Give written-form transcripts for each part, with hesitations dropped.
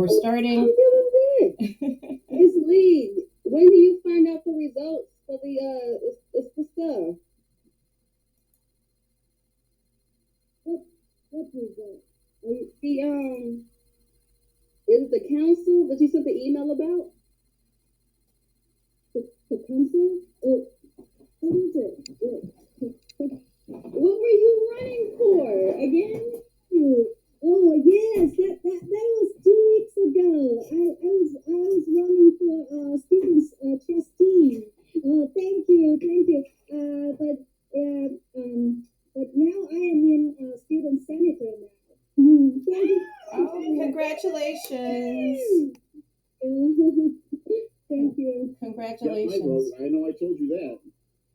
We're starting. I'm doing good. Miss Lee, when do you find out the results for the stuff? What what result? Is it the council that you sent the email about? The council? What is it? What were you running for again? Oh yes, that was 2 weeks ago. I was running for students trustee. Oh, thank you. But now I am in student senator now. Thank you. Oh, congratulations. Thank you. Congratulations. I know I told you that.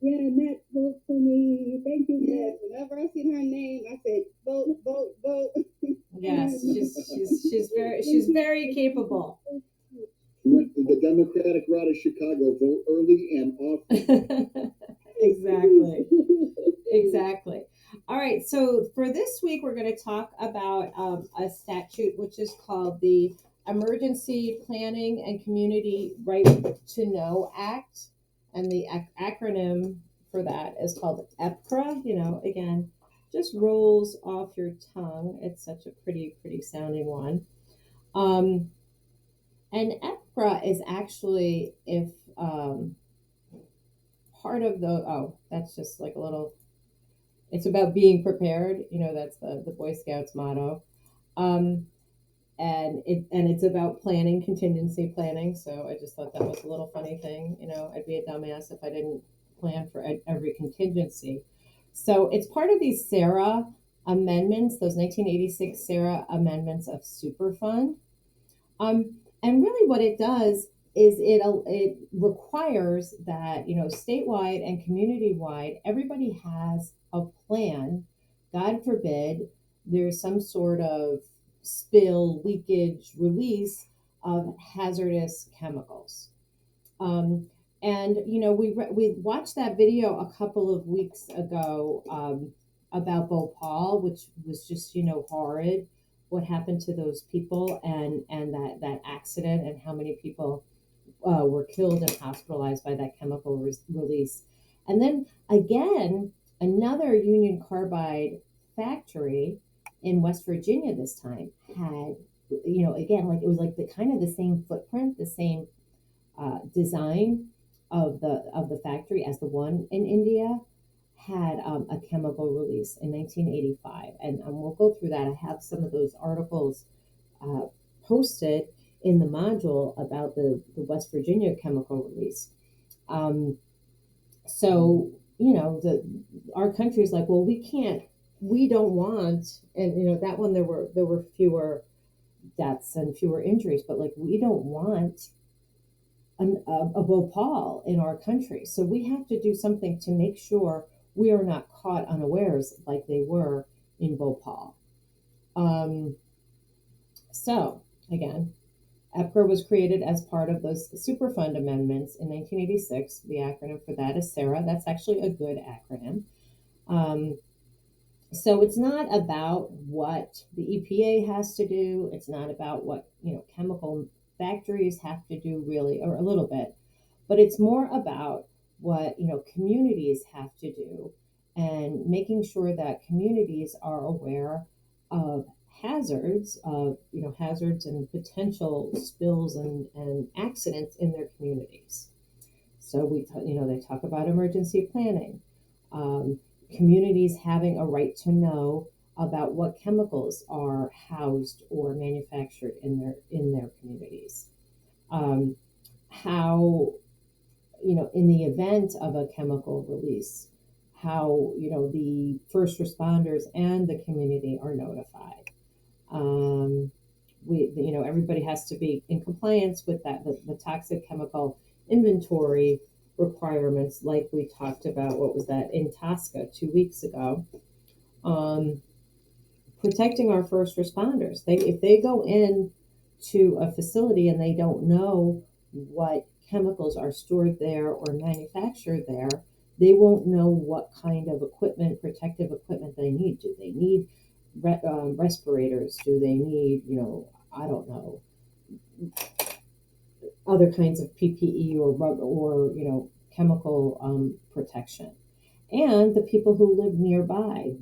Yeah, Matt, vote for me. Thank you, Matt. Whenever I see her name, I say vote, vote, vote. Yes, she's very capable. The Democratic route of Chicago, vote early and often. Exactly. Exactly. All right. So for this week, we're going to talk about a statute which is called the Emergency Planning and Community Right to Know Act, and the acronym for that is called EPCRA. Again, just rolls off your tongue. It's such a pretty sounding one. Um, and EPCRA is actually if part of the that's just like a little. It's about being prepared. That's the Boy Scouts motto. Um, and it's about planning, contingency planning. So I just thought that was a little funny thing. I'd be a dumbass if I didn't plan for every contingency. So it's part of these Sarah amendments, those 1986 Sarah amendments of Superfund. And really, what it does is it requires that statewide and community wide, everybody has a plan. God forbid there's some sort of spill, leakage, release of hazardous chemicals. Um, and we watched that video a couple of weeks ago about Bhopal, which was just horrid. What happened to those people, and that accident, and how many people were killed and hospitalized by that chemical release. And then again, another Union Carbide factory in West Virginia this time had, again, like it was like the kind of the same footprint, the same design of the factory as the one in India, had a chemical release in 1985, and we'll go through that. I have some of those articles uh, posted in the module about the West Virginia chemical release. Um, so the our country is like, well, we don't want, and that one there were fewer deaths and fewer injuries, but like we don't want a Bhopal in our country. So we have to do something to make sure we are not caught unawares like they were in Bhopal. Um, so again, EPCR was created as part of those Superfund amendments in 1986. The acronym for that is SARA. That's actually a good acronym. Um, so it's not about what the EPA has to do. It's not about what chemical factories have to do, really, or a little bit, but it's more about what communities have to do, and making sure that communities are aware of hazards and potential spills and accidents in their communities. So they talk about emergency planning, um, communities having a right to know about what chemicals are housed or manufactured in their communities. Um, how in the event of a chemical release, how the first responders and the community are notified. Um, everybody has to be in compliance with the toxic chemical inventory requirements, like we talked about. What was that in Tosca 2 weeks ago? Um, Protecting our first responders. If they go in to a facility and they don't know what chemicals are stored there or manufactured there, they won't know what kind of equipment, protective equipment they need. Do they need respirators? Do they need, I don't know, other kinds of PPE or chemical protection, and the people who live nearby.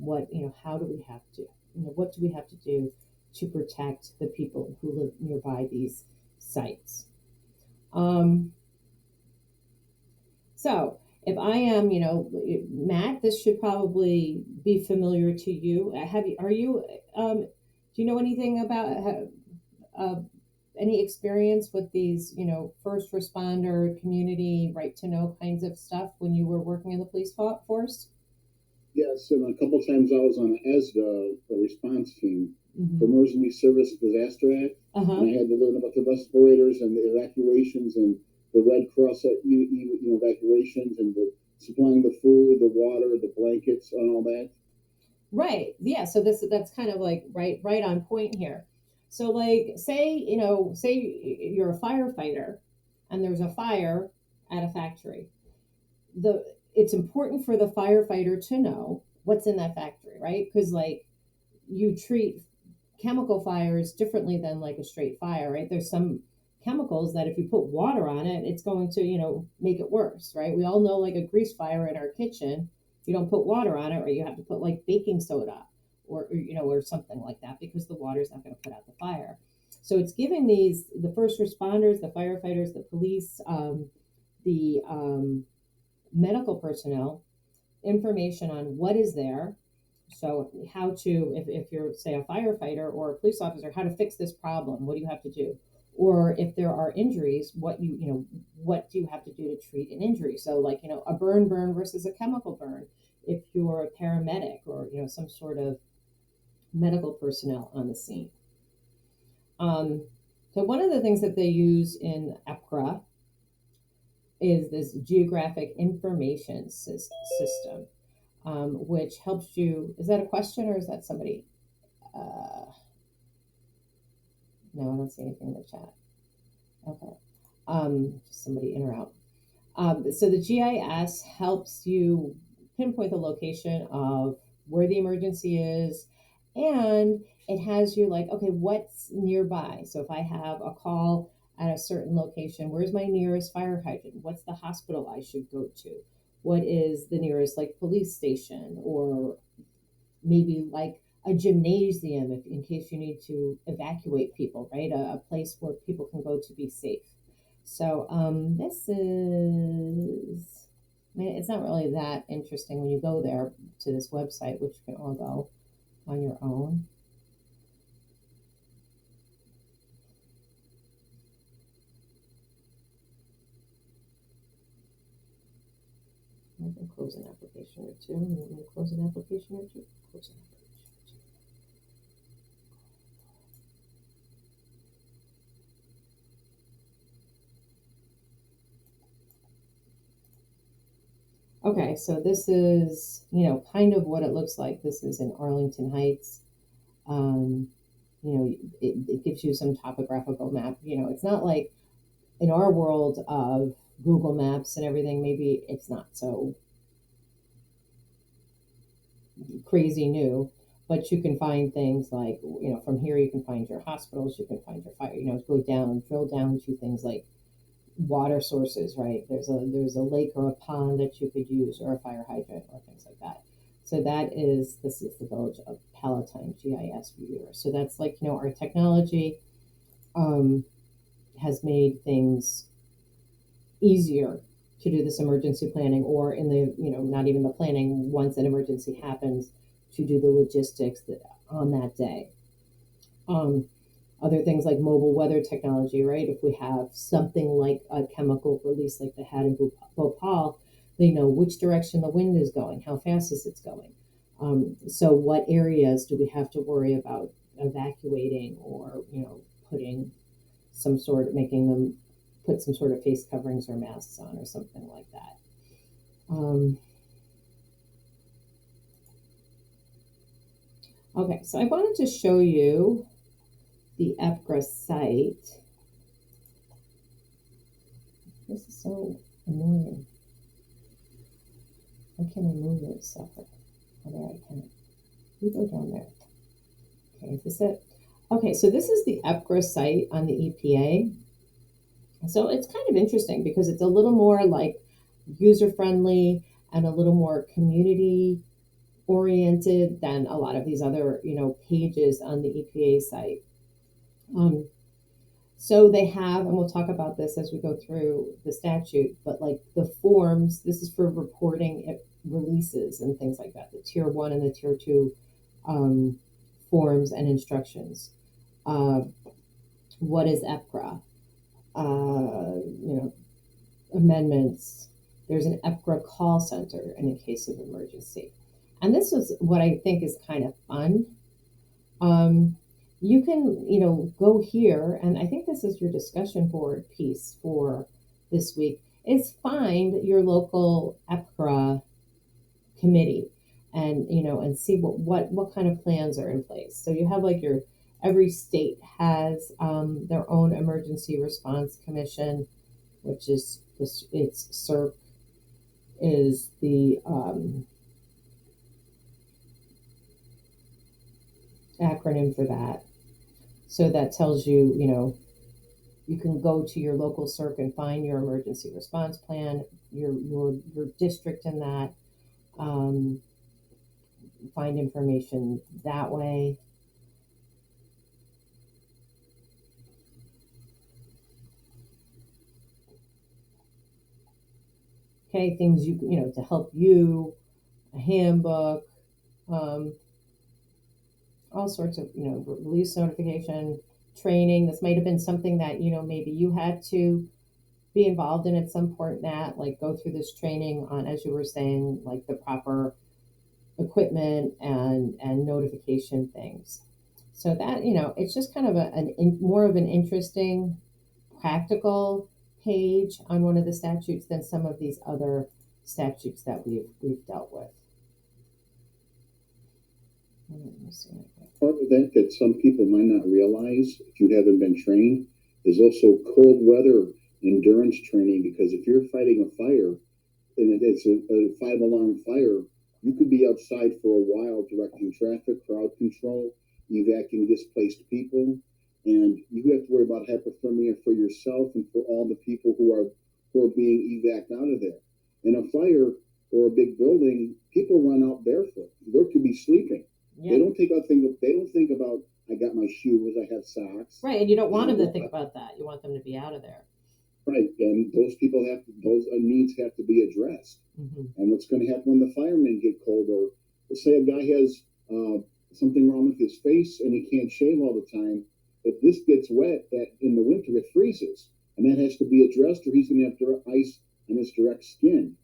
How do we have to, what do we have to do to protect the people who live nearby these sites? Um, so if I am, Matt, this should probably be familiar to you. Do you know anything about uh, any experience with these, first responder, community, right to know kinds of stuff when you were working in the police force? Yes, and a couple times I was on ESDA, the response team for Mm-hmm. Emergency Service Disaster Act, Uh-huh. and I had to learn about the respirators and the evacuations and the Red Cross evacuations and the supplying the food, the water, the blankets, and all that. Right. Yeah. So that's kind of like right on point here. So like say you're a firefighter and there's a fire at a factory. It's important for the firefighter to know what's in that factory, right? Because like you treat chemical fires differently than like a straight fire, right? There's some chemicals that if you put water on it, it's going to, make it worse, right? We all know like a grease fire in our kitchen, you don't put water on it, or you have to put like baking soda or something like that because the water is not going to put out the fire. So it's giving the first responders, the firefighters, the police, the medical personnel information on what is there. So how to, if you're say a firefighter or a police officer, how to fix this problem, what do you have to do? Or if there are injuries, what do you have to do to treat an injury? So like, a burn versus a chemical burn. If you're a paramedic or, some sort of medical personnel on the scene. So one of the things that they use in EPCRA is this geographic information system, which helps you. Is that a question or is that somebody? No, I don't see anything in the chat. Okay. Somebody in or out. So the GIS helps you pinpoint the location of where the emergency is, and it has you like, okay, what's nearby? So if I have a call at a certain location, where's my nearest fire hydrant? What's the hospital I should go to? What is the nearest like police station, or maybe like a gymnasium in case you need to evacuate people, right? A place where people can go to be safe. So this is, I mean, it's not really that interesting when you go there to this website, which you can all go on your own. I can close an application or two. I'm going to close an application or two. Close an application or two. Okay, so this is, kind of what it looks like. This is in Arlington Heights. Um, it gives you some topographical map. It's not like in our world of Google Maps and everything, maybe it's not so crazy new, but you can find things like, from here you can find your hospitals, you can find your fire, go down, drill down to things like water sources, right? There's a lake or a pond that you could use, or a fire hydrant or things like that. So this is the village of Palatine GIS viewer. So that's like, our technology has made things easier to do this emergency planning, or in the, not even the planning, once an emergency happens, to do the logistics on that day. Other things like mobile weather technology, right? If we have something like a chemical release like they had in Bhopal, they know which direction the wind is going, how fast is it going. So what areas do we have to worry about evacuating, or, putting some sort of, making them put some sort of face coverings or masks on or something like that. Okay, so I wanted to show you the EPCRA site. This is so annoying. Why can't I move this sucker? Oh, there I can. You go down there. Okay, is this it? Okay, so this is the EPCRA site on the EPA. So it's kind of interesting because it's a little more like user friendly and a little more community oriented than a lot of these other, pages on the EPA site. Um, so they have, and we'll talk about this as we go through the statute, but like the forms, this is for reporting releases and things like that, the tier one and the tier two um, forms and instructions. Uh, what is EPCRA? You know, amendments. There's an EPCRA call center in a case of emergency. And this was what I think is kind of fun. Um, you can, go here, and I think this is your discussion board piece for this week, is find your local EPCRA committee and, and see what kind of plans are in place. So you have like every state has their own emergency response commission, which is this, it's CERC is the acronym for that. So that tells you, you can go to your local CERC and find your emergency response plan, your district in that, um, find information that way. Okay, things to help you, a handbook, um, all sorts of, release notification, training. This might have been something that, maybe you had to be involved in at some point, Nat, like go through this training on, as you were saying, like the proper equipment and notification things. So that, it's just kind of more of an interesting practical page on one of the statutes than some of these other statutes that we've dealt with. Part of that that some people might not realize, if you haven't been trained, is also cold weather endurance training. Because if you're fighting a fire and it's a 5 alarm fire, you could be outside for a while directing traffic, crowd control, evacuating displaced people, and you have to worry about hypothermia for yourself and for all the people who are being evac out of there. In a fire or a big building, people run out barefoot. They could be sleeping. They don't think about I got my shoes, I have socks. Right, and you don't want them to think about that. You want them to be out of there. Right, and those needs have to be addressed. Mm-hmm. And what's going to happen when the firemen get cold, or let's say a guy has something wrong with his face and he can't shave all the time. If this gets wet, that in the winter it freezes, and that has to be addressed, or he's going to have ice on his direct skin.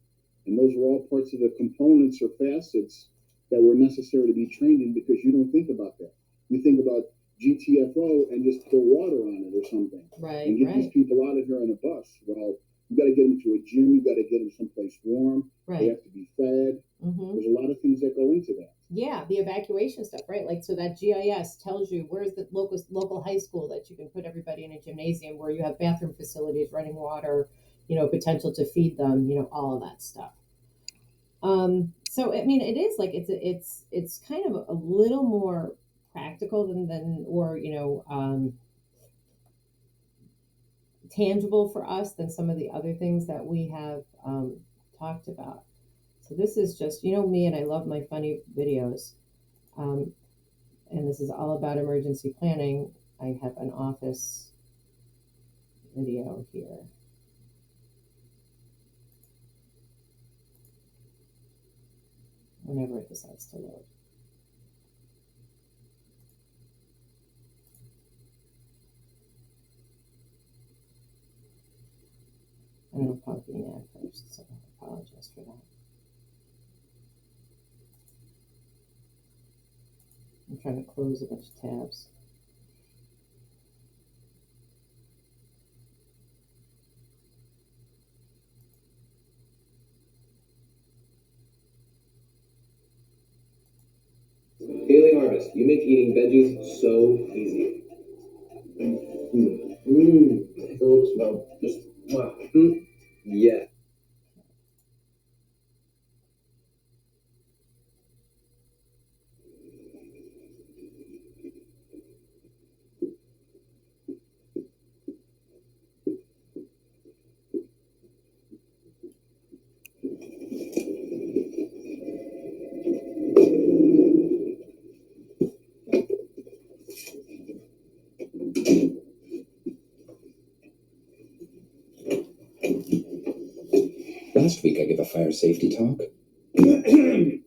And those are all parts of the components or facets that were necessary to be trained in, because you don't think about that. You think about GTFO and just pour water on it or something, right, and get these people out of here on a bus. Well, you got to get them to a gym. You got to get them someplace warm. Right. They have to be fed. Mm-hmm. There's a lot of things that go into that. Yeah, the evacuation stuff, right? Like, so that GIS tells you where's the local high school that you can put everybody in a gymnasium where you have bathroom facilities, running water, potential to feed them, all of that stuff. So I mean, it is like it's kind of a little more practical than or tangible for us than some of the other things that we have talked about. So this is just, me, and I love my funny videos. And this is all about emergency planning. I have an office video here. Whenever it decides to load. I'm going to pop the ad first, so I apologize for that. I'm trying to close a bunch of tabs. Daily Harvest, you make eating veggies so easy. Take a little smell. Just wow. Yeah. Last week I gave a fire safety talk, and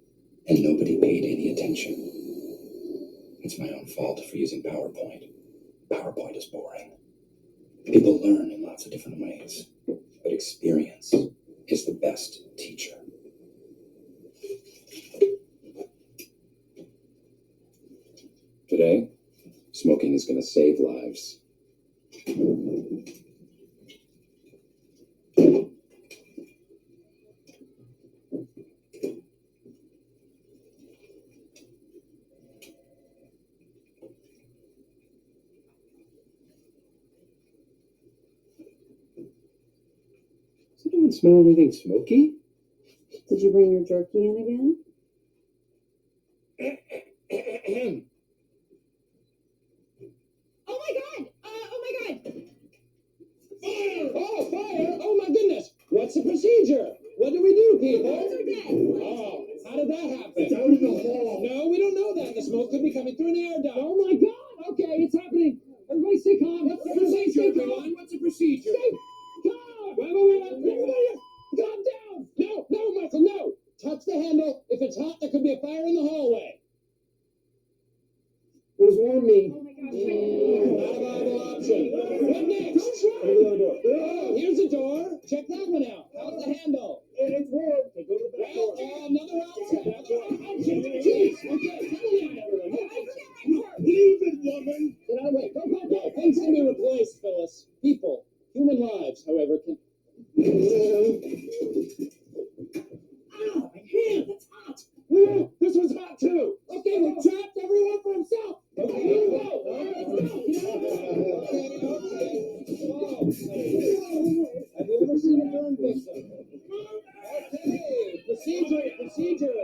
nobody paid any attention. It's my own fault for using PowerPoint. PowerPoint is boring. People learn in lots of different ways, but experience is the best teacher. Today, smoking is going to save lives. Does anyone smell anything smoky? Did you bring your jerky in again? Oh my god! Fire! Oh, fire! Oh my goodness! What's the procedure? What do we do, people? Are dead. Oh, how did that happen? It's out in the hall. No, we don't know that. The smoke could be coming through an air duct. Oh my god! Okay, it's happening. Everybody stay calm. What's the procedure, everyone? What's the procedure? Stay calm! Wait. Everybody, calm down! No, Michael, no! Touch the handle. If it's hot, there could be a fire in the hallway. What does warm mean? Oh my gosh. Not a viable option. What next? Oh, here's a door. Check that one out. How's the handle? It's warm. Go to the back door. Another option. Jeez. Okay, come on now, everyone. Leave it, woman. Get out of the way. Go. Things can be replaced, Phyllis. People, human lives, however, can. Ow, my hand. That's hot. This was hot too. Okay, we trapped everyone for himself. Okay, here we go. Have you ever seen a burn victim? Okay, procedure.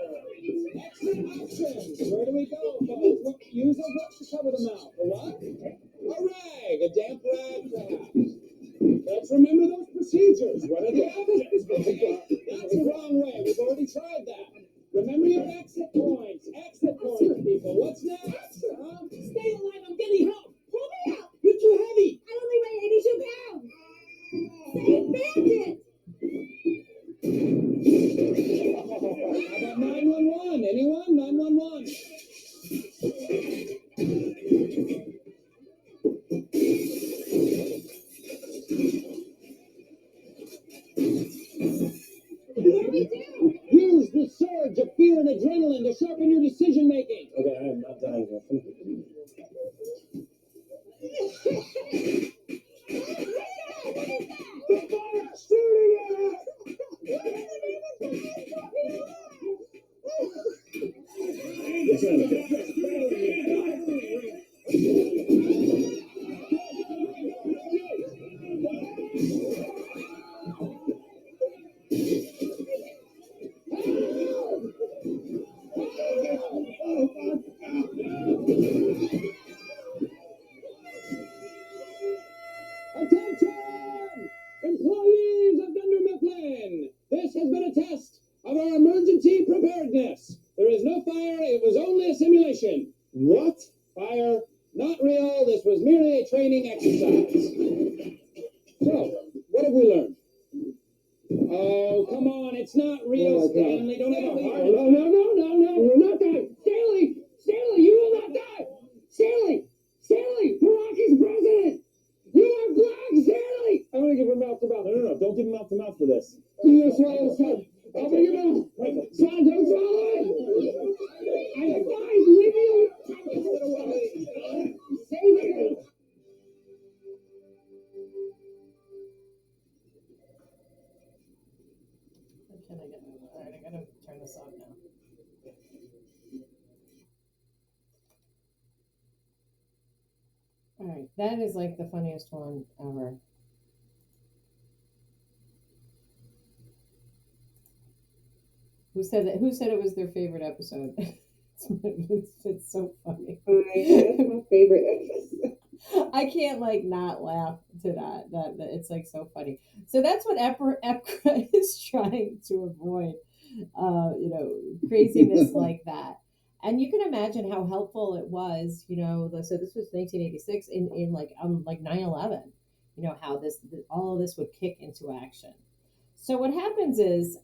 Exit options. Where do we go, folks? Use a what to cover the mouth? A what? A rag. A damp rag, perhaps. Let's remember those procedures. What are the options? Okay, that's the wrong way. We've already tried that. Remember your exit points. Exit points, people. What's next? Huh? Stay alive. I'm getting help. Pull me out. You're too heavy. I only weigh 82 pounds. Say bandit. How about 911? Anyone? 911. What do we do? Use the surge of fear and adrenaline to sharpen your decision making. Okay, I am not dying yet. The fire shooting at us! Attention! Employees of Dunder Mifflin! This has been a test of our emergency preparedness. There is no fire, it was only a simulation. What? Fire, not real, this was merely a training exercise. So, what have we learned? Oh, come on, it's not real, Stanley. Don't have a heart. No, we're not dying. Stanley, you will not die. Stanley, Iraq's president. You are black, Stanley. I'm gonna give him mouth to mouth. No, don't give him mouth to mouth for this. You swallow this up. Open your mouth. Swallow, don't swallow it. I advise, leave me alone. Save it. Can I get? All right, I gotta turn this off now. All right, that is like the funniest one ever. Who said that? Who said it was their favorite episode? It's so funny. That's my favorite episode. I can't like not laugh to that. That it's like so funny. So that's what Epcot is trying to avoid. Craziness like that. And you can imagine how helpful it was. So this was 1986 in like 9/11. How all of this would kick into action. So what happens is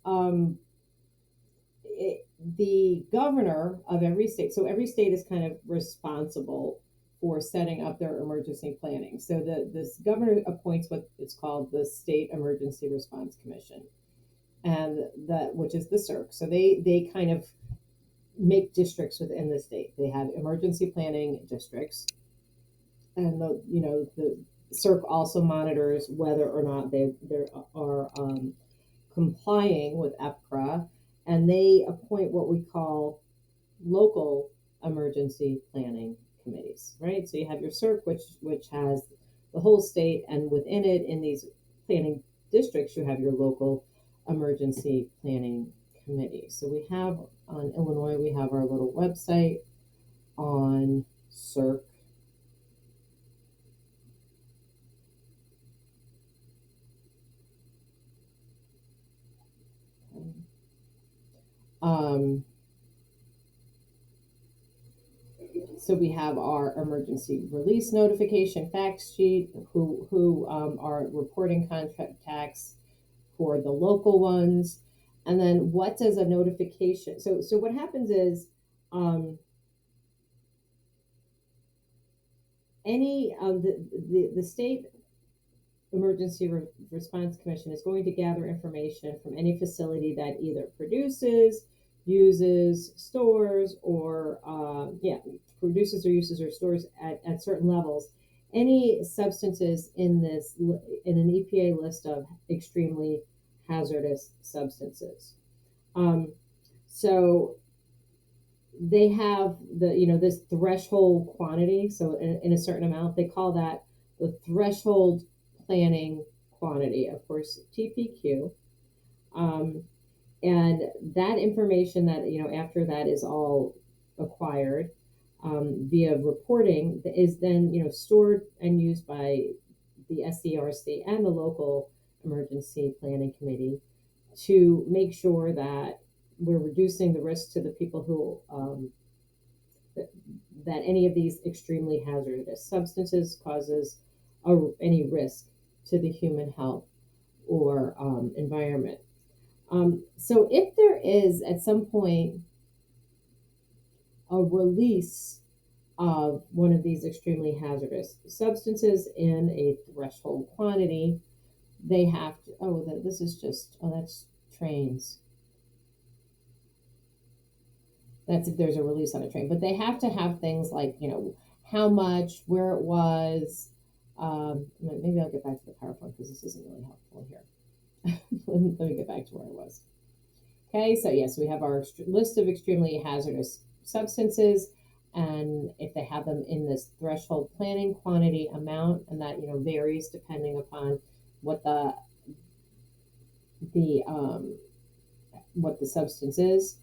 the governor of every state, so every state is kind of responsible for setting up their emergency planning. So this governor appoints what is called the State Emergency Response Commission, and which is the CERC. So they kind of make districts within the state. They have emergency planning districts, and the CERC also monitors whether or not they are complying with EPCRA, and they appoint what we call local emergency planning committees, right? So you have your CERC, which has the whole state, and within it, in these planning districts, you have your local emergency planning committee. So we have on Illinois, we have our little website on CERC. Um, so we have our emergency release notification fact sheet, who are reporting contacts for the local ones, and then what does a notification? So what happens is any the state emergency response commission is going to gather information from any facility that either produces, uses, stores, or produces or uses or stores at certain levels any substances in an EPA list of extremely hazardous substances. So they have this threshold quantity. So in a certain amount, they call that the threshold planning quantity, of course, TPQ. And that information that, after that is all acquired via reporting, is then, stored and used by the SCRC and the local emergency planning committee to make sure that we're reducing the risk to the people who that any of these extremely hazardous substances causes any risk to the human health or environment. So if there is at some point a release of one of these extremely hazardous substances in a threshold quantity, they have to, that's trains. That's if there's a release on a train, but they have to have things like, how much, where it was. Maybe I'll get back to the PowerPoint because this isn't really helpful here. Let me get back to where I was. Okay, so yes, we have our list of extremely hazardous substances, and if they have them in this threshold planning quantity amount, and that varies depending upon what what the substance is.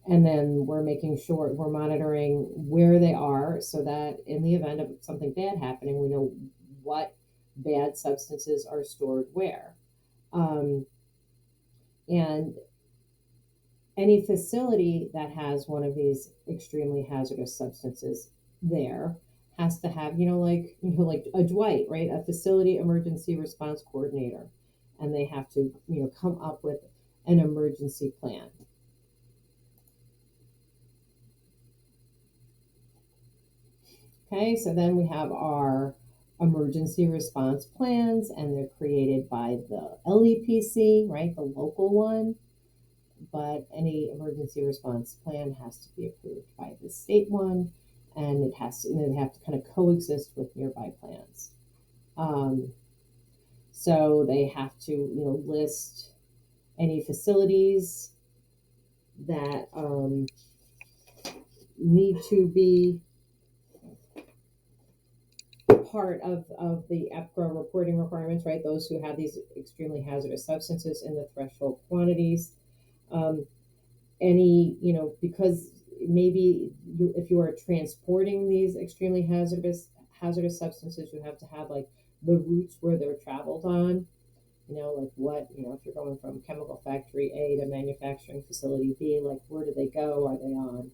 And then we're making sure we're monitoring where they are so that in the event of something bad happening, we know what bad substances are stored where. And any facility that has one of these extremely hazardous substances there has to have, like a Dwight, right? A facility emergency response coordinator. And they have to, come up with an emergency plan. Okay, so then we have our emergency response plans, and they're created by the LEPC, right, the local one. But any emergency response plan has to be approved by the state one, and they have to kind of coexist with nearby plans. So they have to, list any facilities that need to be part of the EPCRA reporting requirements, right? Those who have these extremely hazardous substances in the threshold quantities. Because maybe if you are transporting these extremely hazardous substances, you have to have like the routes where they're traveled on. Like what, if you're going from chemical factory A to manufacturing facility B, like where do they go? Are they on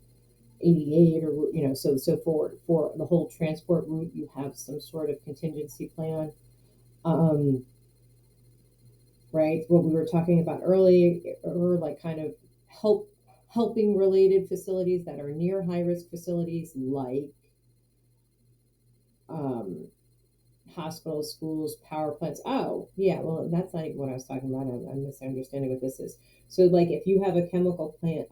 88 or so for the whole transport route, you have some sort of contingency plan. right? What we were talking about earlier, or like kind of helping related facilities that are near high risk facilities, like um, hospitals, schools, power plants. Oh, yeah. Well, that's not even what I was talking about. I'm misunderstanding what this is. So, like, if you have a chemical plant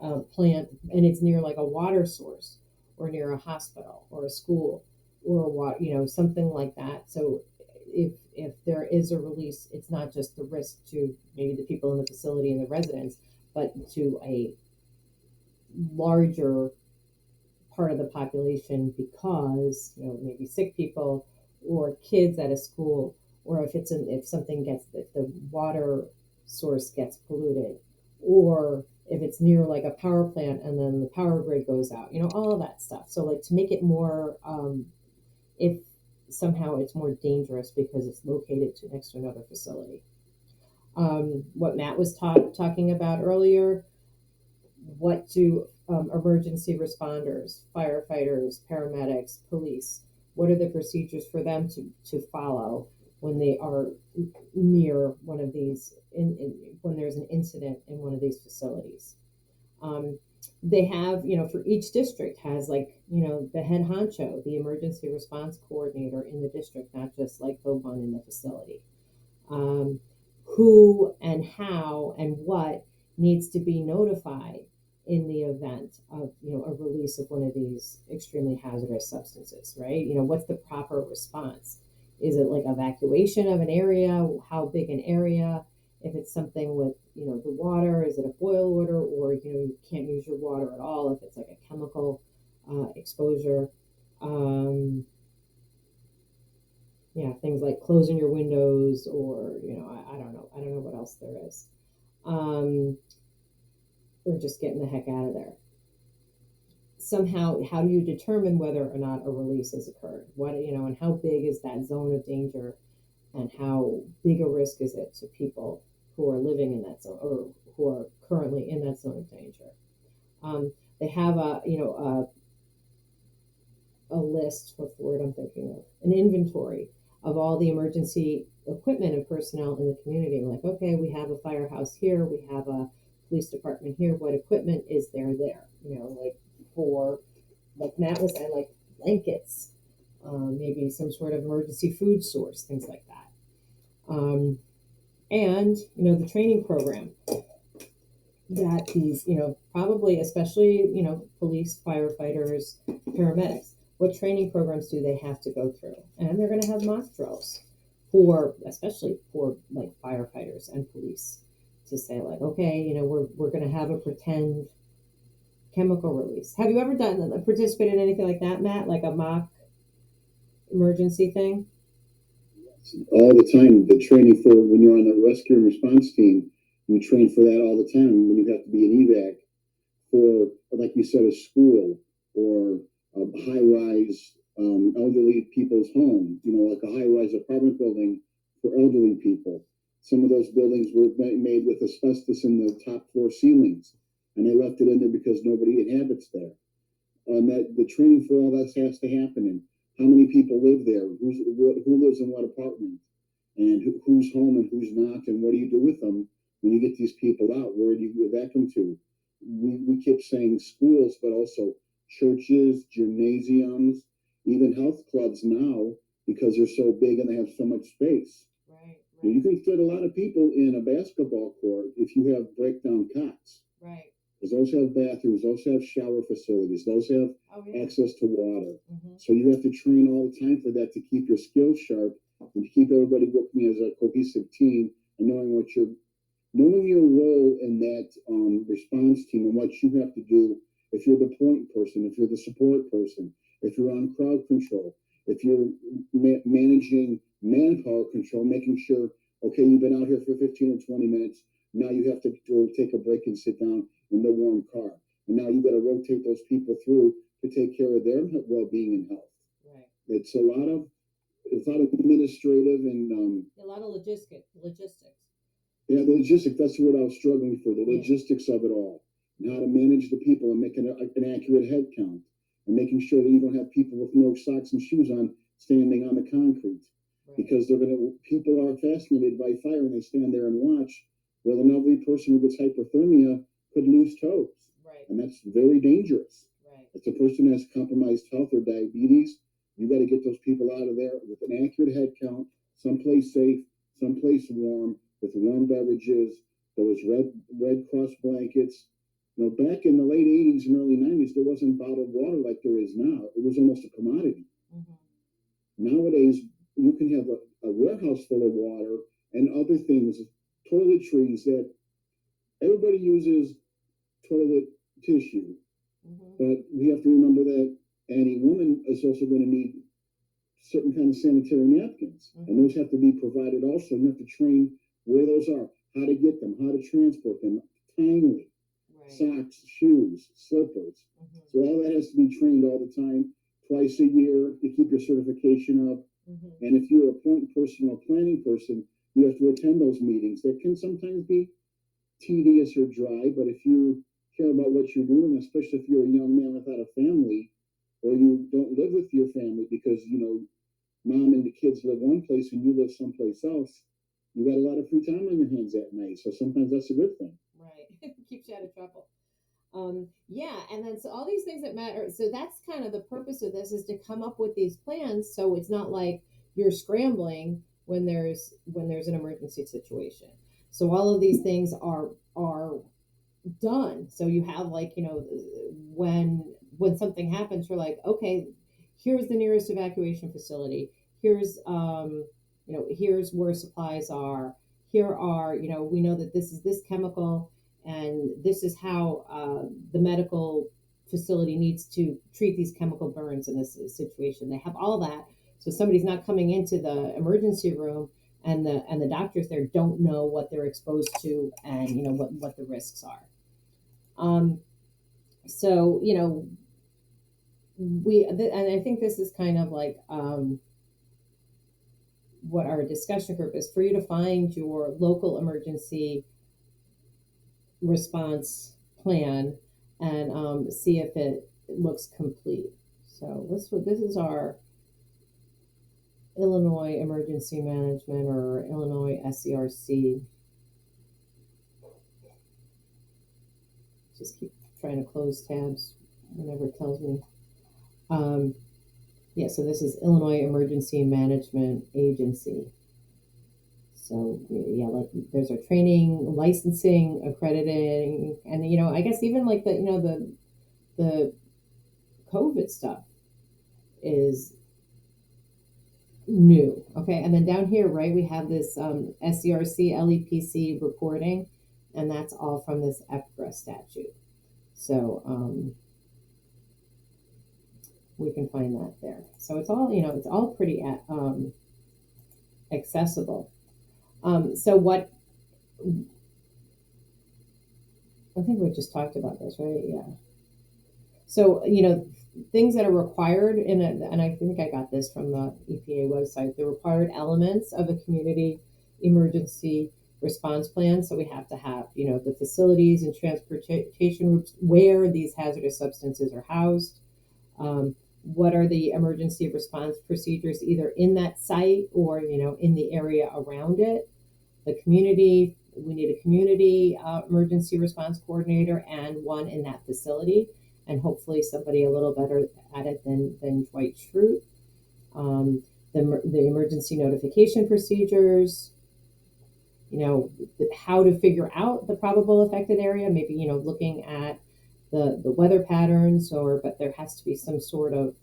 and it's near like a water source, or near a hospital or a school, or what, something like that. So, if there is a release, it's not just the risk to maybe the people in the facility and the residents, but to a larger part of the population, because maybe sick people or kids at a school, or if something gets, if the water source gets polluted, or if it's near like a power plant and then the power grid goes out, all of that stuff. So like to make it more, if somehow it's more dangerous because it's located next to another facility. What Matt was talking about earlier, what do emergency responders, firefighters, paramedics, police, what are the procedures for them to follow when they are near one of these, when there's an incident in one of these facilities? They have, for each district has like, the head honcho, the emergency response coordinator in the district, not just like the one in the facility. Who and how and what needs to be notified in the event of a release of one of these extremely hazardous substances, right? What's the proper response? Is it like evacuation of an area? How big an area? If it's something with the water, is it a boil order, or you can't use your water at all if it's like a chemical exposure? Yeah, things like closing your windows, or I don't know, what else there is, or just getting the heck out of there. Somehow, how do you determine whether or not a release has occurred? What, and how big is that zone of danger, and how big a risk is it to people who are living in that zone, or who are currently in that zone of danger? They have a list, what's the word I'm thinking of? An inventory of all the emergency equipment and personnel in the community. Like, okay, we have a firehouse here, we have a police department here. What equipment is there? Like for, like Matt was saying, like blankets, maybe some sort of emergency food source, things like that. And the training program that these, probably especially, police, firefighters, paramedics, what training programs do they have to go through? And they're going to have mock drills especially for like firefighters and police, to say like, okay, we're going to have a pretend chemical release. Have you ever participated in anything like that, Matt? Like a mock emergency thing? All the time. The training for when you're on the rescue and response team, you train for that all the time. When you have to be an evac for, like you said, a school or a high-rise elderly people's home, like a high-rise apartment building for elderly people. Some of those buildings were made with asbestos in the top floor ceilings, and they left it in there because nobody inhabits there. That the training for all that has to happen, and how many people live there, who lives in what apartment, and who's home and who's not, and what do you do with them when you get these people out? Where do you evac them to? We kept saying schools, but also churches, gymnasiums, even health clubs now, because they're so big and they have so much space. Right. You can fit a lot of people in a basketball court if you have breakdown cots. Right. Because those have bathrooms, those have shower facilities, those have access to water. Mm-hmm. So you have to train all the time for that, to keep your skills sharp and to keep everybody working as a cohesive team, and knowing your role in that response team, and what you have to do. If you're the point person, if you're the support person, if you're on crowd control, if you're managing manpower control, making sure, okay, you've been out here for 15 or 20 minutes. Now you have to take a break and sit down in the warm car. And now you've got to rotate those people through to take care of their well-being and health. Right. It's a lot of administrative and a lot of logistics. Yeah, the logistics. That's what I was struggling for. The logistics of it all, and how to manage the people and make an accurate head count, and making sure that you don't have people with no socks and shoes on standing on the concrete. because people are fascinated by fire and they stand there and watch. Well, an elderly person who gets hypothermia could lose toes, Right. and that's very dangerous. Right. If the person has compromised health or diabetes, you got to get those people out of there with an accurate head count, someplace safe, someplace warm, with warm beverages. Those Red Cross blankets. You know, back in the late '80s and early '90s, there wasn't bottled water like there is now. It was almost a commodity. Nowadays, you can have a warehouse full of water and other things, toiletries that everybody uses toilet tissue. But we have to remember that any woman is also going to need certain kind of sanitary napkins, and those have to be provided also. You have to train where those are, how to get them, how to transport them timely. Right. Socks, shoes, slippers. So all that has to be trained all the time, twice a year to keep your certification up. And if you're a point person or planning person, you have to attend those meetings. That can sometimes be tedious or dry, but if you care about what you're doing, especially if you're a young man without a family, or you don't live with your family because, you know, mom and the kids live one place and you live someplace else, you got a lot of free time on your hands at night. So sometimes that's a good thing. Right. Keeps you out of trouble. Yeah, and then so all these things that matter. So that's kind of the purpose of this, is to come up with these plans so it's not like you're scrambling when there's an emergency situation. So all of these things are done. So you have, like, you know, when something happens, you're like, okay, here's the nearest evacuation facility. Here's you know, here's where supplies are. Here are, you know, we know that this is this chemical, and this is how the medical facility needs to treat these chemical burns in this situation. They have all that, so somebody's not coming into the emergency room and the doctors there don't know what they're exposed to, and you know what the risks are. So you know, and I think this is kind of like what our discussion group is, for you to find your local emergency response plan and see if it looks complete. So this is our Illinois Emergency Management, or Illinois SERC. Just keep trying to close tabs whenever it tells me. Yeah, so this is Illinois Emergency Management Agency. So yeah, like there's our training, licensing, accrediting, and you know, I guess even like the, you know, the COVID stuff is new. Okay, and then down here, right, we have this SCRC LEPC reporting, and that's all from this EPGRA statute. So we can find that there. So it's all, you know, it's all pretty accessible. So what, I think we just talked about this, right? Yeah. So, you know, things that are required and I think I got this from the EPA website, the required elements of a community emergency response plan. So we have to have, you know, the facilities and transportation routes where these hazardous substances are housed. What are the emergency response procedures either in that site or, you know, in the area around it? The community, we need a community emergency response coordinator and one in that facility, and hopefully somebody a little better at it than Dwight Schrute. The emergency notification procedures, you know, how to figure out the probable affected area, maybe, you know, looking at the weather patterns, but there has to be some sort of,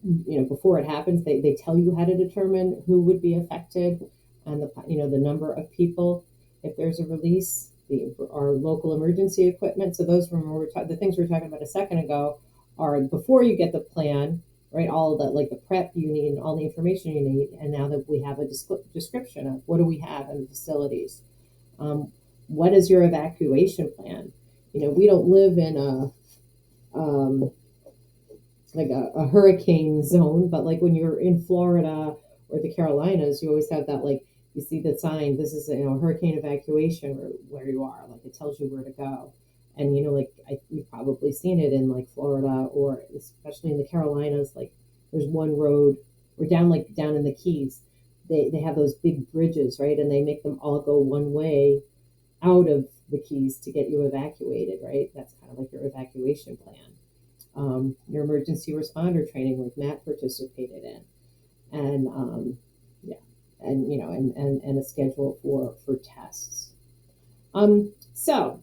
you know, before it happens, they tell you how to determine who would be affected and the number of people if there's a release, our local emergency equipment. So those the things we were talking about a second ago are before you get the plan, right? All the, like the prep you need and all the information you need. And now that we have a description of what do we have in the facilities, what is your evacuation plan? You know, we don't live in a hurricane zone, but like when you're in Florida or the Carolinas, you always have that, like, you see the sign, this is, you know, hurricane evacuation route where you are, like it tells you where to go. And, you know, like you've probably seen it in like Florida, or especially in the Carolinas, like there's one road or down in the Keys, they have those big bridges, right? And they make them all go one way out of the Keys to get you evacuated, right? That's kind of like your evacuation plan. Your emergency responder training, like Matt participated in, and yeah, and and a schedule for tests. So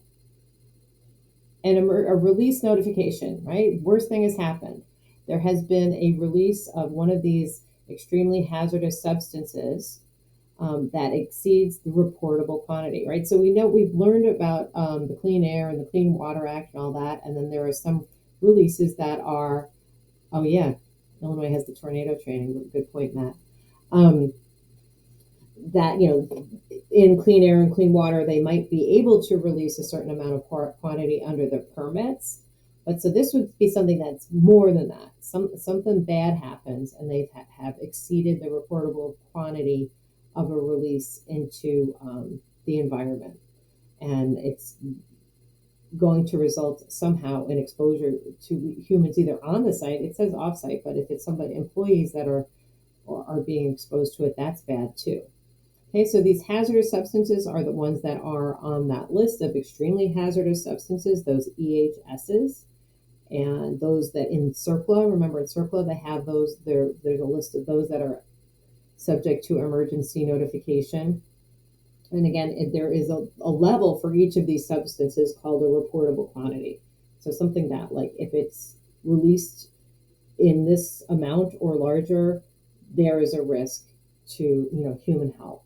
a release notification, right? Worst thing has happened. There has been a release of one of these extremely hazardous substances that exceeds the reportable quantity, right? So we've learned about the Clean Air and the Clean Water Act and all that, and then there are some releases that are, oh yeah, Illinois has the tornado training. Good point, Matt. That in clean air and clean water, they might be able to release a certain amount of quantity under the permits, but so this would be something that's more than that. Something bad happens, and they have exceeded the reportable quantity of a release into the environment, and it's going to result somehow in exposure to humans either on the site. It says off-site, but if it's somebody employees that are being exposed to it, that's bad too. Okay, so these hazardous substances are the ones that are on that list of extremely hazardous substances, those EHSs, and those that in CERCLA, remember in CERCLA, they have those, there's a list of those that are subject to emergency notification. And again, there is a level for each of these substances called a reportable quantity. So something that, like, if it's released in this amount or larger, there is a risk to human health.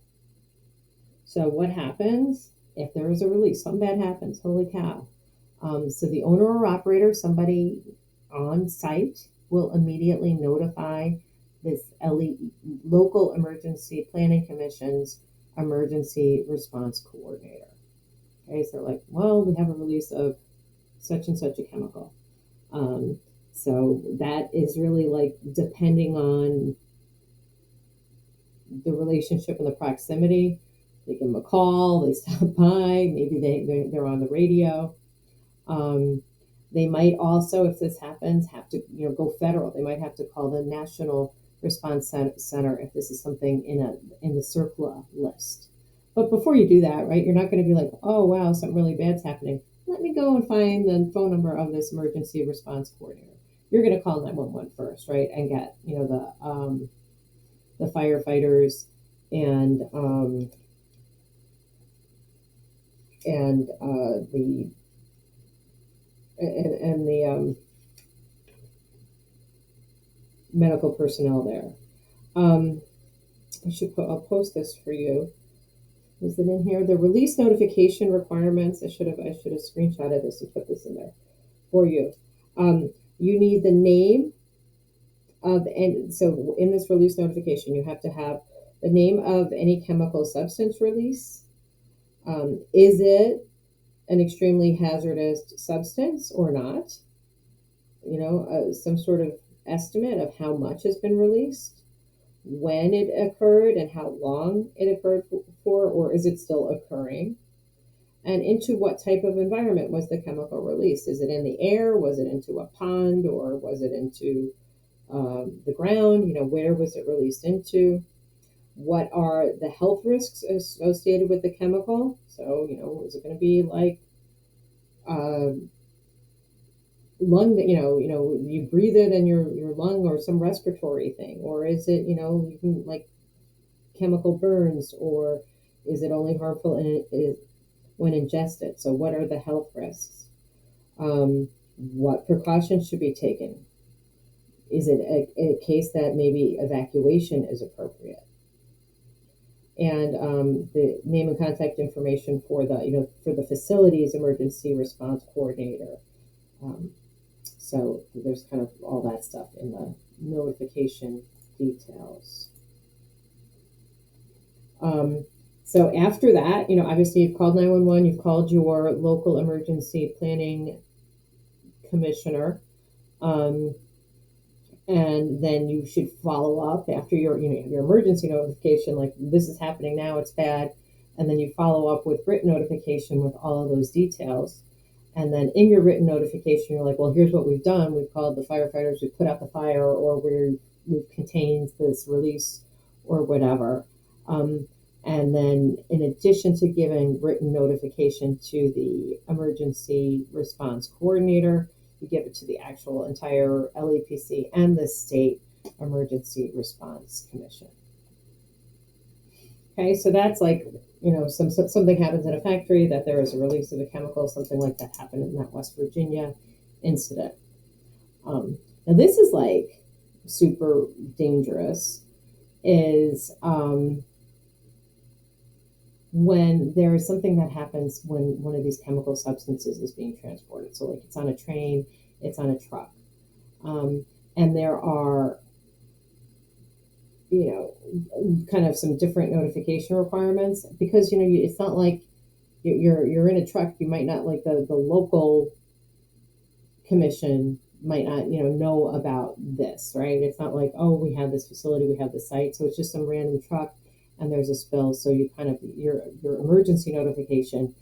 So what happens if there is a release? Something bad happens. Holy cow! So the owner or operator, somebody on site, will immediately notify this local emergency planning commission's emergency response coordinator. Okay, so like, well, we have a release of such and such a chemical. So that is really like depending on the relationship and the proximity. They give them a call, they stop by, maybe they're on the radio. They might also, if this happens, have to go federal. They might have to call the National Response Center if this is something in the CERCLA list. But before you do that, right, you're not going to be like, oh wow, something really bad's happening. Let me go and find the phone number of this emergency response coordinator. You're going to call 911 first, right, and get the firefighters and the medical personnel there. I'll post this for you. Was it in here? The release notification requirements. I should have screenshotted this and put this in there for you. You need the name of, and so in this release notification, you have to have the name of any chemical substance release. Is it an extremely hazardous substance or not? Some sort of estimate of how much has been released, when it occurred, and how long it occurred for, or is it still occurring? And into what type of environment was the chemical released? Is it in the air? Was it into a pond? Or was it into the ground? Where was it released into? What are the health risks associated with the chemical? So, is it going to be like lung, you breathe it in your lung, or some respiratory thing? Or is it, you can, like, chemical burns? Or is it only harmful when ingested? So what are the health risks? What precautions should be taken? Is it a case that maybe evacuation is appropriate? And the name and contact information for the facility's emergency response coordinator. So there's kind of all that stuff in the notification details. So after that, obviously you've called 911, you've called your local emergency planning commissioner, and then you should follow up after your emergency notification, like, this is happening now, it's bad, and then you follow up with written notification with all of those details. And then in your written notification, you're like, well, here's what we've done. We've called the firefighters, we put out the fire, or we're contains this release or whatever. Um, and then, in addition to giving written notification to the emergency response coordinator, you give it to the actual entire LEPC and the state emergency response commission. Okay, so that's like, something happens in a factory, that there is a release of a chemical, something like that happened in that West Virginia incident. Now this is like super dangerous, is when there is something that happens when one of these chemical substances is being transported. So like it's on a train, it's on a truck. And there are, kind of some different notification requirements, because, it's not like you're in a truck, you might not, like the local commission might not, know about this, right? It's not like, oh, we have this facility, we have this site. So it's just some random truck and there's a spill. So you kind of, your emergency notification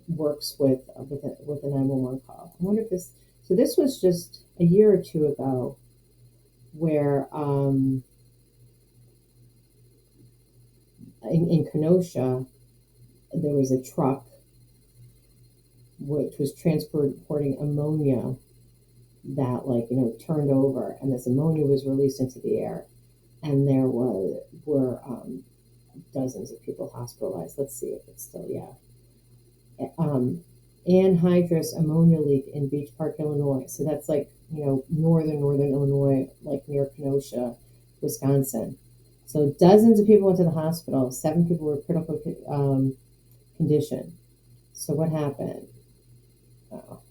works with a 911 call. I wonder if so this was just a year or two ago, where in Kenosha, there was a truck which was transporting ammonia that, turned over, and this ammonia was released into the air, and there were dozens of people hospitalized. Let's see if it's still, anhydrous ammonia leak in Beach Park, Illinois. So that's like, northern Illinois, like near Kenosha, Wisconsin. So dozens of people went to the hospital. 7 people were critical condition. So what happened? Oh.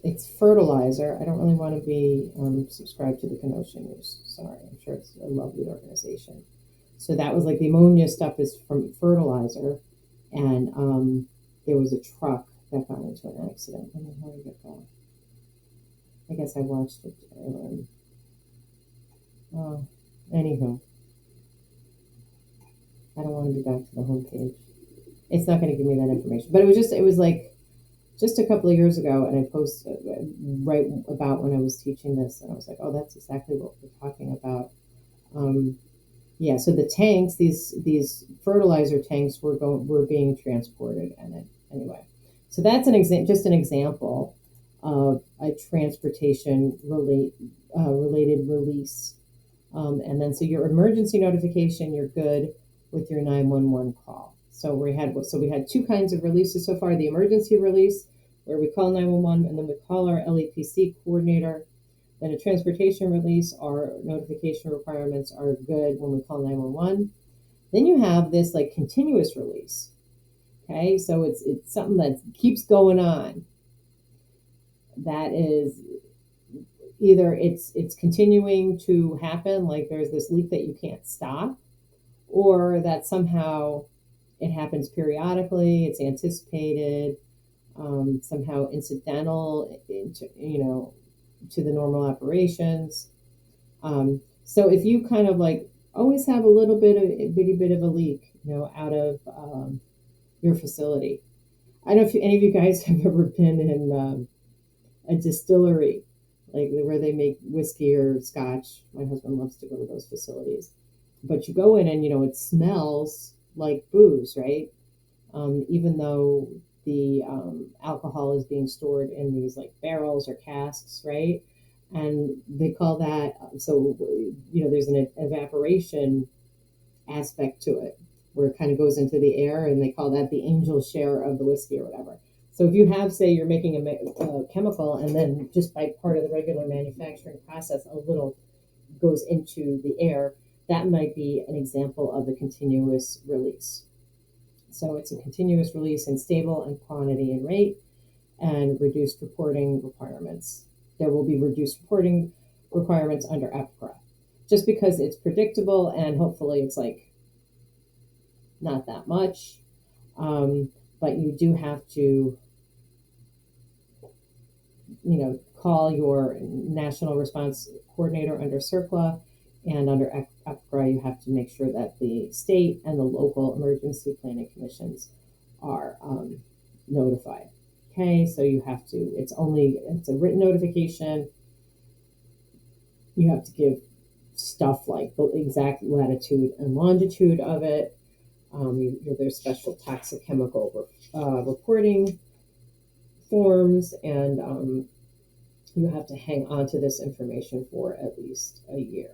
It's fertilizer. I don't really want to be subscribed to the Kenosha News. Sorry, I'm sure it's a lovely organization. So that was like the ammonia stuff is from fertilizer, and there was a truck that got into an accident. I don't know how I get that. I guess I watched it. Anywho, I don't want to be back to the homepage. It's not going to give me that information. But it was like just a couple of years ago, and I posted right about when I was teaching this, and I was like, oh, that's exactly what we're talking about. So the tanks, these fertilizer tanks were being transported, and anyway, so that's just an example of a transportation related release. And then, so your emergency notification, you're good with your 911 call. So we had 2 kinds of releases so far: the emergency release, where we call 911, and then we call our LEPC coordinator. Then a transportation release, our notification requirements are good when we call 911. Then you have this like continuous release. Okay, so it's something that keeps going on. That is either it's continuing to happen, like there's this leak that you can't stop, or that somehow it happens periodically, it's anticipated, somehow incidental to the normal operations. So if you kind of like always have a bitty bit of a leak, out of your facility. I don't know if any of you guys have ever been in a distillery, like where they make whiskey or scotch. My husband loves to go to those facilities. But you go in and, it smells like booze, right? Even though the alcohol is being stored in these like barrels or casks, right? And they call that, so, there's an evaporation aspect to it, where it kind of goes into the air, and they call that the angel share of the whiskey or whatever. So if you have, say, you're making a chemical, and then just by part of the regular manufacturing process, a little goes into the air, that might be an example of a continuous release. So it's a continuous release in stable and quantity and rate, and reduced reporting requirements. There will be reduced reporting requirements under EPCRA, just because it's predictable, and hopefully it's like not that much. But you do have to, call your national response coordinator under CERCLA, and under EPCRA, you have to make sure that the state and the local emergency planning commissions are notified. Okay, so you have to, it's a written notification. You have to give stuff like the exact latitude and longitude of it. There's special toxic chemical reporting forms, and you have to hang on to this information for at least a year.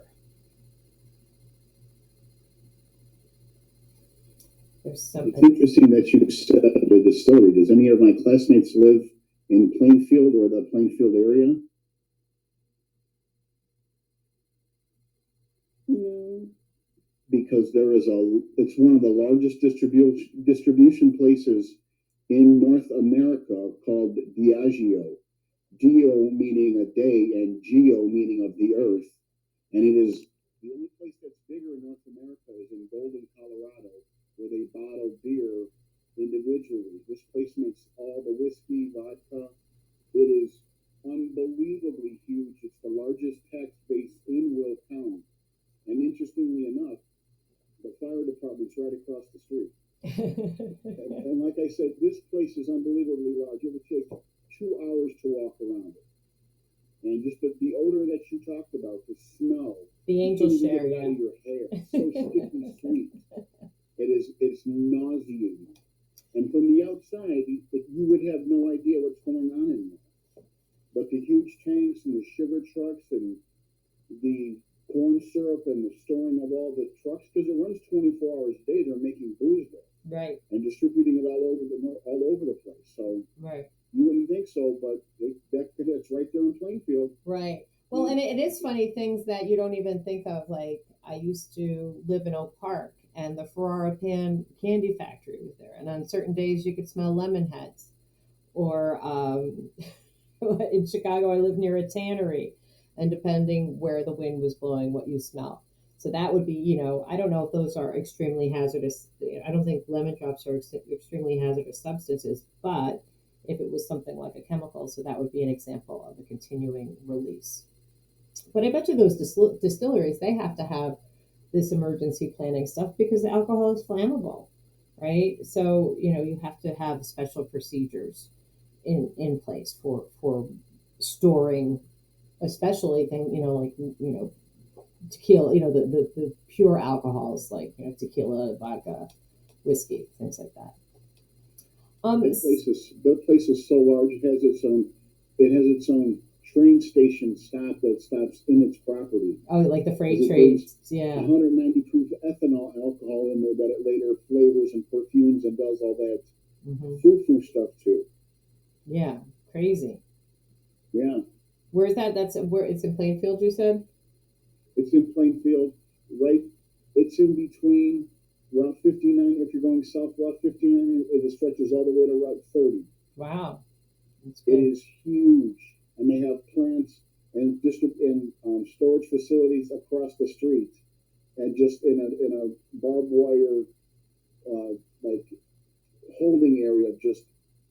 There's some. It's interesting that you said the distillery. Does any of my classmates live in Plainfield or the Plainfield area? No. Because it's one of the largest distribution places in North America called Diageo. Dio meaning a day and geo meaning of the earth. And it is the only place that's bigger in North America is in Golden, Colorado, where they bottle beer individually. This place makes all the whiskey, vodka. It is unbelievably huge. It's the largest tax base in Will County. And interestingly enough, the fire department's right across the street. and like I said, this place is unbelievably large. It would take 2 hours to walk around it. And just the odor that you talked about, the smell. The angel share, yeah. Out of your hair. It's so sticky sweet. It's nauseating. And from the outside, you would have no idea what's going on in there. But the huge tanks and the sugar trucks and the corn syrup and the storing of all the trucks, because it runs 24 hours a day, they're making booze there. Right. And distributing it all over the place. So right. You wouldn't think so, but it's right there in Plainfield. Right. Well, and it is funny, things that you don't even think of. Like, I used to live in Oak Park, and the Ferrara candy factory was there. And on certain days, you could smell lemon heads. Or in Chicago, I lived near a tannery. And depending where the wind was blowing, what you smell. So that would be, I don't know if those are extremely hazardous. I don't think lemon drops are extremely hazardous substances, but if it was something like a chemical, so that would be an example of a continuing release. But I bet you those distilleries, they have to have this emergency planning stuff because the alcohol is flammable, right? So, you have to have special procedures in place for storing, especially like tequila, the pure alcohols like tequila, vodka, whiskey, things like that. That place is so large. It has its own train station stop that stops in its property. Oh, like the freight trains, yeah. 190 proof ethanol alcohol in there that it later flavors and perfumes and does all that frou-frou stuff too. Yeah, crazy. Yeah. Where's that? That's where it's in Plainfield, you said? It's in Plainfield, right? It's in between Route 59. If you're going south, Route 59, it stretches all the way to Route 30. Wow. It is huge. And they have plants and storage facilities across the street. And just in a barbed wire, like holding area of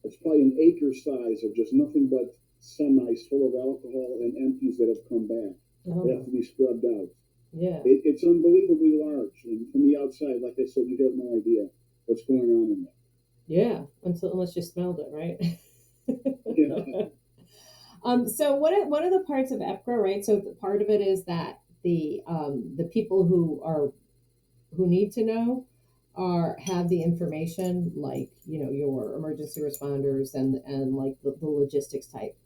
it's probably an acre size of just nothing but semis full of alcohol and empties that have come back. They have to be scrubbed out. Yeah. It's unbelievably large. And from the outside, like I said, you have no idea what's going on in there. Yeah, unless you smelled it, right? Yeah. So what are the parts of EPCRA, right? So part of it is that the people who need to know have the information, like your emergency responders and like the logistics type.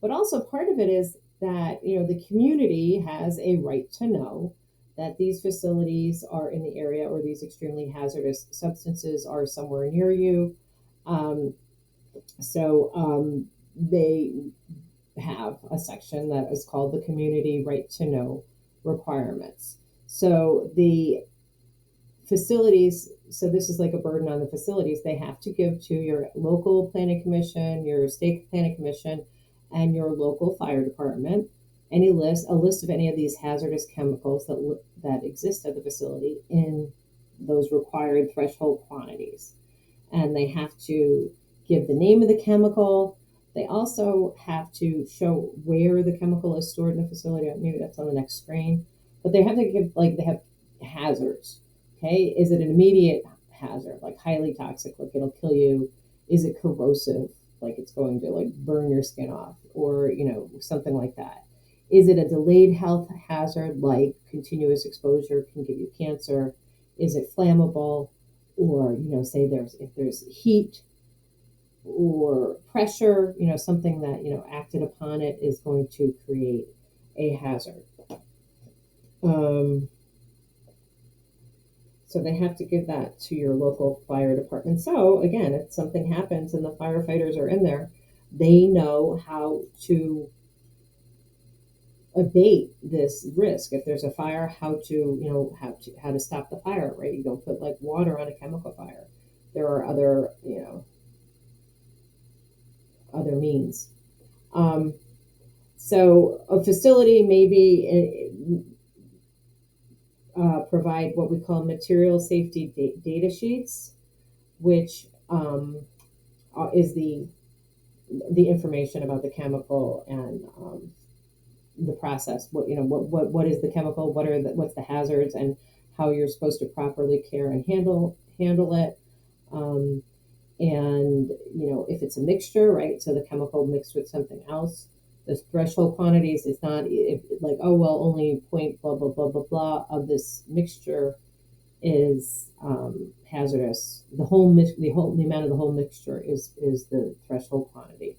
But also part of it is that the community has a right to know that these facilities are in the area or these extremely hazardous substances are somewhere near you. So they have a section that is called the Community Right to Know requirements. So the facilities, so this is like a burden on the facilities, they have to give to your local planning commission, your state planning commission, and your local fire department a list of any of these hazardous chemicals that exist at the facility in those required threshold quantities. And they have to give the name of the chemical. They also have to show where the chemical is stored in the facility. Maybe that's on the next screen. But they have to give, they have hazards. Okay, is it an immediate hazard, like highly toxic, like it'll kill you? Is it corrosive, like it's going to burn your skin off, or something like that? Is it a delayed health hazard like continuous exposure can give you cancer? Is it flammable? Or, say if there's heat or pressure, something that, acted upon it is going to create a hazard. So they have to give that to your local fire department. So again, if something happens and the firefighters are in there, they know how to abate this risk. If there's a fire, how to stop the fire, right? You don't put like water on a chemical fire. There are other, other means. So a facility maybe provide what we call material safety data sheets, which is the information about the chemical and the process. What is the chemical? What's the hazards, and how you're supposed to properly care and handle it. And if it's a mixture, right? So the chemical mixed with something else. The threshold quantities is not like, oh well, only point blah blah blah blah blah of this mixture is hazardous. The amount of the whole mixture is the threshold quantity.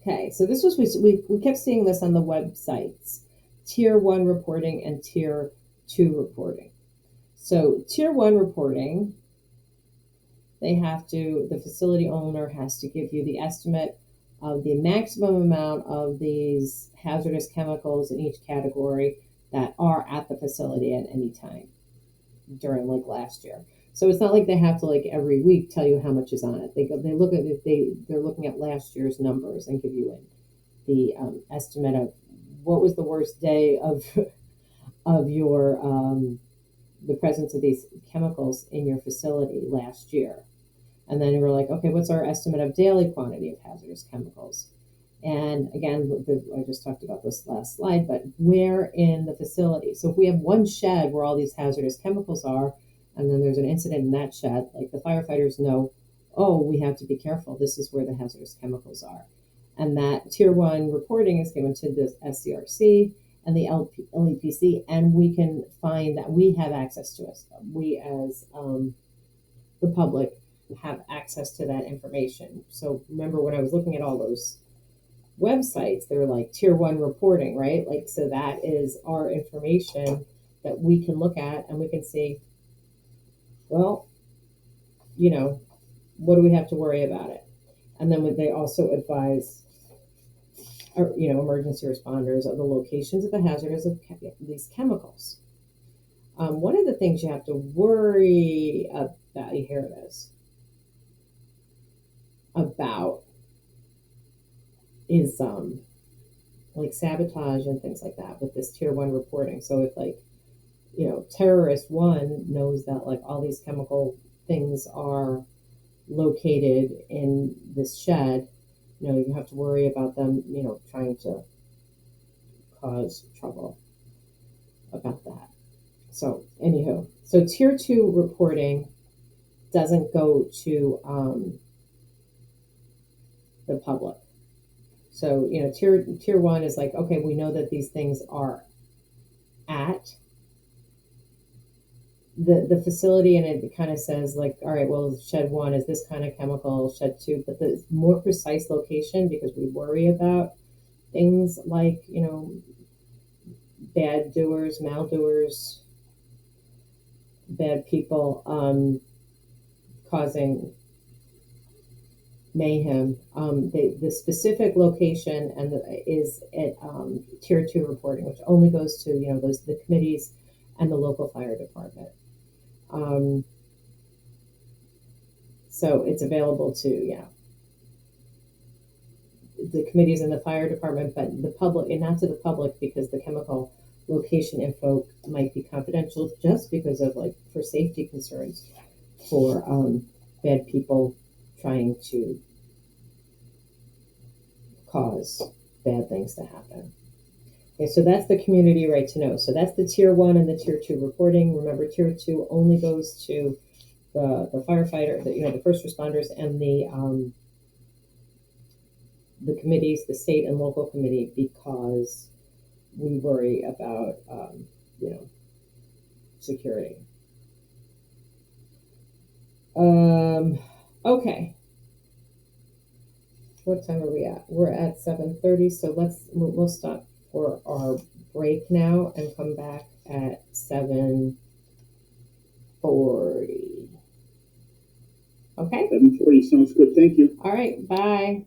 Okay, so this was we kept seeing this on the websites, Tier 1 reporting and Tier 2 reporting. So Tier 1 reporting, the facility owner has to give you the estimate of the maximum amount of these hazardous chemicals in each category that are at the facility at any time during like last year. So it's not like they have to like every week tell you how much is on it. They're looking at last year's numbers and give you the estimate of what was the worst day of your the presence of these chemicals in your facility last year. And then we're like, okay, what's our estimate of daily quantity of hazardous chemicals? And again, I just talked about this last slide, but where in the facility? So if we have one shed where all these hazardous chemicals are, and then there's an incident in that shed, like the firefighters know, oh, we have to be careful. This is where the hazardous chemicals are. And that Tier 1 reporting is given to the SCRC and the LEPC, and we can find that we have access to it. We as the public have access to that information. So remember when I was looking at all those websites, they're like Tier 1 reporting, right? Like, so that is our information that we can look at and we can see, well, what do we have to worry about it? And then they also advise emergency responders of the locations of the hazards of these chemicals. One of the things you have to worry about, here it is, about is like sabotage and things like that with this Tier 1 reporting. So if like, terrorist one knows that like all these chemical things are located in this shed, you have to worry about them, trying to cause trouble about that. So anywho, so Tier 2 reporting doesn't go to the public. So, tier 1 is like, okay, we know that these things are at the facility, and it kind of says like, all right, well, shed 1 is this kind of chemical, shed 2, but the more precise location, because we worry about things like, bad doers, maldoers, bad people causing mayhem. The specific location is at Tier 2 reporting, which only goes to the committees and the local fire department. So it's available to the committees and the fire department, but the public, and not to the public, because the chemical location info might be confidential, just because of for safety concerns for bad people trying to cause bad things to happen. Okay, so that's the community right to know. So that's the Tier 1 and the Tier 2 reporting. Remember, Tier 2 only goes to the firefighter, the first responders, and the the committees, the state and local committee, because we worry about, security. Okay. What time are we at? We're at 7:30, so we'll stop for our break now and come back at 7:40. Okay? 7:40 sounds good. Thank you. All right, bye.